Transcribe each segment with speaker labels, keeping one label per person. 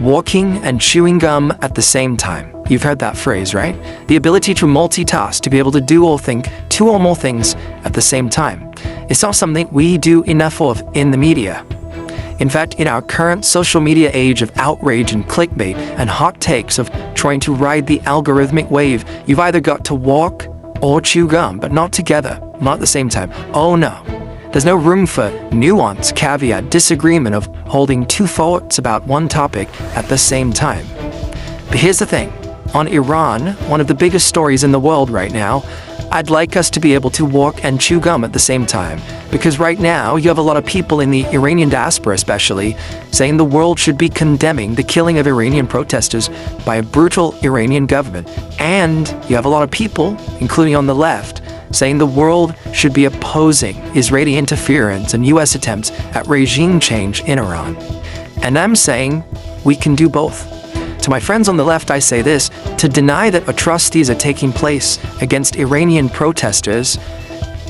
Speaker 1: walking and chewing gum at the same time. You've heard that phrase, right? The ability to multitask, to be able to do or think two or more things at the same time. It's not something we do enough of in the media. In fact, in our current social media age of outrage and clickbait and hot takes of trying to ride the algorithmic wave, you've either got to walk or chew gum, but not together, not at the same time. Oh no. There's no room for nuance, caveat, disagreement of holding two thoughts about one topic at the same time. But here's the thing. On Iran, one of the biggest stories in the world right now, I'd like us to be able to walk and chew gum at the same time. Because right now, you have a lot of people in the Iranian diaspora especially, saying the world should be condemning the killing of Iranian protesters by a brutal Iranian government. And you have a lot of people, including on the left, saying the world should be opposing Israeli interference and US attempts at regime change in Iran. And I'm saying we can do both. To my friends on the left, I say this: to deny that atrocities are taking place against Iranian protesters,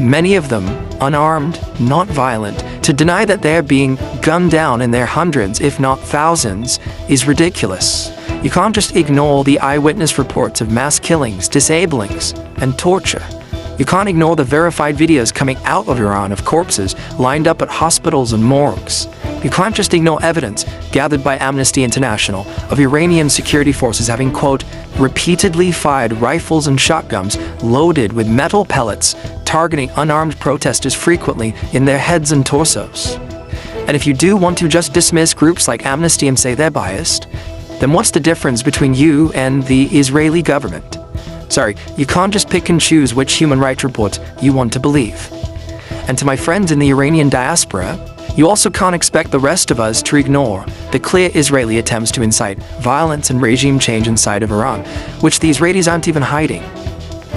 Speaker 1: many of them unarmed, not violent, to deny that they're being gunned down in their hundreds, if not thousands, is ridiculous. You can't just ignore the eyewitness reports of mass killings, disablings, and torture. You can't ignore the verified videos coming out of Iran of corpses lined up at hospitals and morgues. You can't just ignore evidence gathered by Amnesty International of Iranian security forces having, quote, repeatedly fired rifles and shotguns loaded with metal pellets, targeting unarmed protesters frequently in their heads and torsos. And if you do want to just dismiss groups like Amnesty and say they're biased, then what's the difference between you and the Israeli government? Sorry, you can't just pick and choose which human rights reports you want to believe. And to my friends in the Iranian diaspora, you also can't expect the rest of us to ignore the clear Israeli attempts to incite violence and regime change inside of Iran, which the Israelis aren't even hiding.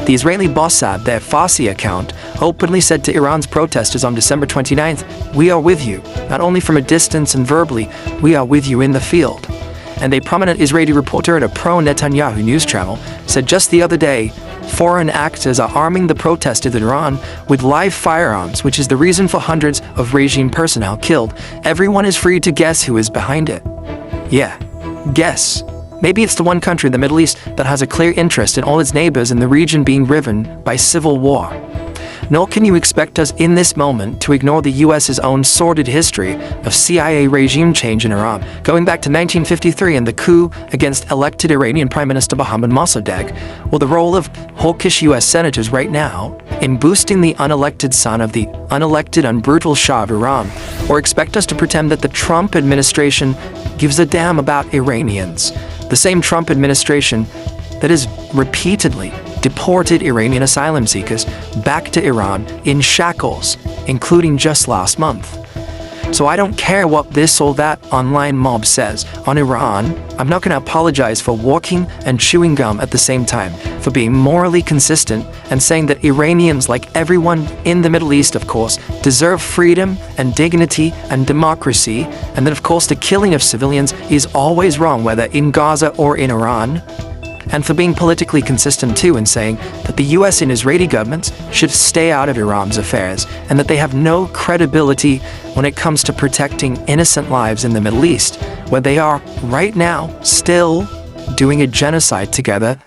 Speaker 1: The Israeli Mossad, their Farsi account, openly said to Iran's protesters on December 29th, "We are with you, not only from a distance and verbally, we are with you in the field." And a prominent Israeli reporter at a pro-Netanyahu news channel said just the other day, foreign actors are arming the protesters in Iran with live firearms, which is the reason for hundreds of regime personnel killed. Everyone is free to guess who is behind it. Yeah, guess. Maybe it's the one country in the Middle East that has a clear interest in all its neighbors in the region being riven by civil war. Nor can you expect us in this moment to ignore the US's own sordid history of CIA regime change in Iran, going back to 1953 and the coup against elected Iranian Prime Minister Mohammad Mossadegh, or the role of hawkish US senators right now in boosting the unelected son of the unelected and brutal Shah of Iran, or expect us to pretend that the Trump administration gives a damn about Iranians, the same Trump administration that has repeatedly deported Iranian asylum seekers back to Iran in shackles, including just last month. So I don't care what this or that online mob says. On Iran, I'm not going to apologize for walking and chewing gum at the same time, for being morally consistent and saying that Iranians, like everyone in the Middle East, of course, deserve freedom and dignity and democracy, and that, of course, the killing of civilians is always wrong, whether in Gaza or in Iran. And for being politically consistent too in saying that the US and Israeli governments should stay out of Iran's affairs and that they have no credibility when it comes to protecting innocent lives in the Middle East, where they are right now still doing a genocide together